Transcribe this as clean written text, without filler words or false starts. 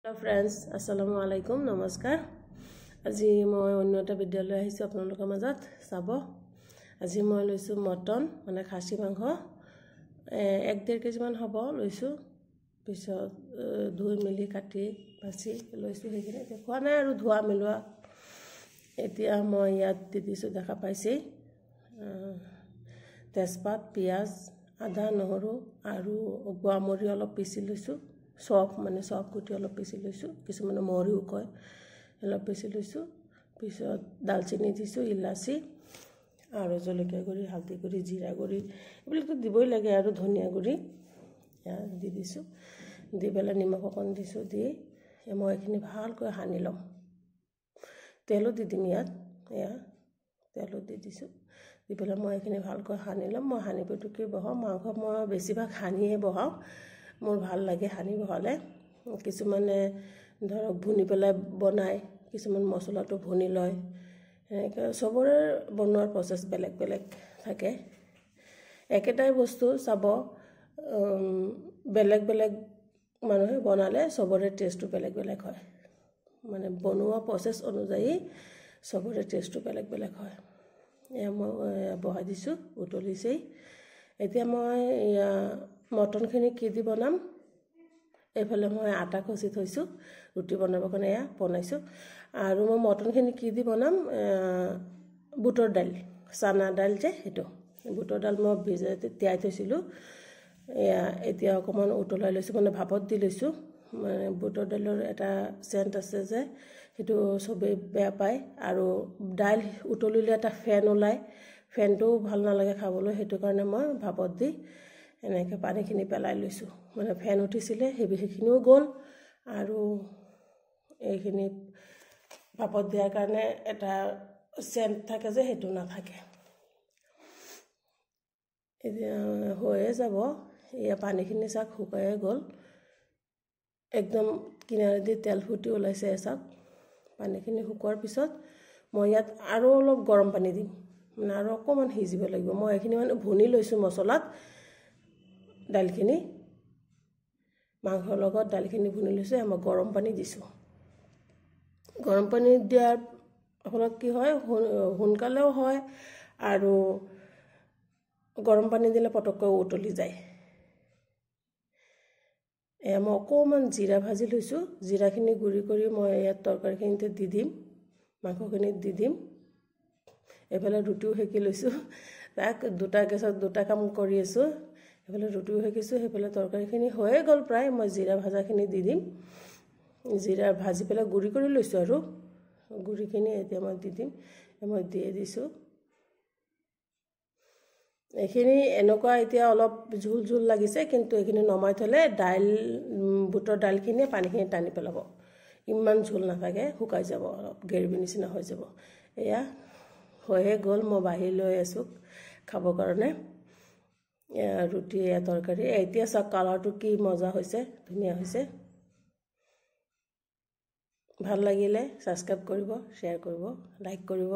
Hello friends, assalamu alaikum, namaskar. আজি মই অন্য এটা বিদ্যালয় আহিছো আপোনালোকৰ মাজত চাব। আজি মই লৈছো মটন মানে খাসী মাংস 1.5 কেজি মান হ'ব লৈছো। পিছত ধুই মেলি কাটি বাছি লৈছো হেখিনি দেখুৱা নাই আৰু ধোৱা মেলোৱা। এতিয়া মই ইয়াত দি দিছো দেখা পাইছে তেজপাত, পিয়াজ, আদা, নহৰু আৰু গুৱামৰি অলপ পিছি লৈছো। সব মানে সব গুটি অলপ পিছি লৈছো, কিছুমানে মৰিও কয়, অলপ পিছি লৈছো। পিছত দালচিনি দিছো, ইলাচি আৰু জলকীয়া গুড়ি, হালধি গুড়ি, জিৰা গুড়ি এইবিলাকতো দিবই লাগে আৰু ধনিয়া গুড়ি দি দিছো। দি পেলাই নিমখ অকণ দিছো, দি মই এইখিনি ভালকৈ সানি ল'ম। তেলো দি দিম ইয়াত, তেলো দি দিছো। দি পেলাই মই এইখিনি ভালকৈ সানি ল'ম। মই সানি পেটুকি বহাওঁ, মাংস মই বেছিভাগ সানিয়ে বহাওঁ, মোৰ ভাল লাগে সানি বহালে। কিছুমানে ধৰক ভুনি পেলাই বনায়, কিছুমান মছলাটো ভুনি লয়, এনেকৈ চবৰে বনোৱাৰ প্ৰচেছ বেলেগ বেলেগ থাকে। একেটাই বস্তু চাব বেলেগ বেলেগ মানুহে বনালে চবৰে টেষ্টটো বেলেগ বেলেগ হয়, মানে বনোৱা প্ৰচেছ অনুযায়ী চবৰে টেষ্টটো বেলেগ বেলেগ হয়। মই বহাই দিছোঁ, উতলিছেই। এতিয়া মই মটনখিনি কি দি বনাম, এইফালে মই আটা খচি থৈছোঁ ৰুটি বনাবৰ কাৰণে, বনাইছোঁ। আৰু মই মটনখিনি কি দি বনাম, বুটৰ দাইল, চানা দাইল যে সেইটো বুটৰ দাইল মই তিয়াই থৈছিলোঁ। এতিয়া অকণমান উতলাই লৈছোঁ, মানে ভাপত দি লৈছোঁ। মানে বুটৰ দাইলৰ এটা চেণ্ট আছে যে সেইটো চবেই বেয়া পায়, আৰু দাইল উতলিলে এটা ফেন ওলায়, ফেনটোও ভাল নালাগে খাবলৈ। সেইটো কাৰণে মই ভাপত দি এনেকৈ পানীখিনি পেলাই লৈছোঁ। মানে ফেন উঠিছিলে সেইখিনিও গ'ল, আৰু এইখিনি ভাপত দিয়াৰ কাৰণে এটা চেণ্ট থাকে যে সেইটো নাথাকে। এতিয়া হৈয়ে যাব, এয়া পানীখিনি চাওক শুকায়ে গ'ল, একদম কিনাৰেদি তেল ফুটি ওলাইছে চাওক। পানীখিনি শুকোৱাৰ পিছত মই ইয়াত আৰু অলপ গৰম পানী দিম, মানে আৰু অকণমান সিজিব লাগিব। মই এইখিনি মানে ভুনি লৈছোঁ মছলাত, দাইলখিনি মাংসৰ লগত দাইলখিনি ভুনি লৈছোঁ। মই গৰম পানী দিছোঁ। গৰম পানী দিয়াৰ ফলত কি হয়, সোনকালেও হয়, আৰু গৰম পানী দিলে পটককৈ উতলি যায়। মই অকণমান জিৰা ভাজি লৈছোঁ, জিৰাখিনি গুড়ি কৰি মই ইয়াত তৰকাৰীখিনিতে দি দিম, মাংসখিনিত দি দিম। এইফালে ৰুটিও সেকি লৈছোঁ, তাক দুটা গেছত দুটা কাম কৰি আছোঁ। এইফালে ৰুটিও সেকিছোঁ, সেইফালে তৰকাৰীখিনি হৈয়ে গ'ল প্ৰায়। মই জিৰা ভাজাখিনি দি দিম, জিৰা ভাজি পেলাই গুড়ি কৰি লৈছোঁ, আৰু গুড়িখিনি এতিয়া মই দি দিম। মই দিয়ে দিছোঁ এইখিনি। এনেকুৱা এতিয়া অলপ ঝোল ঝোল লাগিছে, কিন্তু এইখিনি নমাই থ'লে দাইল, বুটৰ দাইলখিনিয়ে পানীখিনি টানি পেলাব, ইমান ঝোল নাথাকে, শুকাই যাব, অলপ গ্ৰেভি নিচিনা হৈ যাব। এয়া হৈয়ে গ'ল, মই বাঢ়ি লৈ আছোঁ খাবৰ কাৰণে। ৰুটি তৰকাৰী। এতিয়া চাওক কালাৰটো কি মজা হৈছে, ধুনীয়া হৈছে। ভাল লাগিলে ছাবস্ক্ৰাইব কৰিব, শ্বেয়াৰ কৰিব, লাইক কৰিব।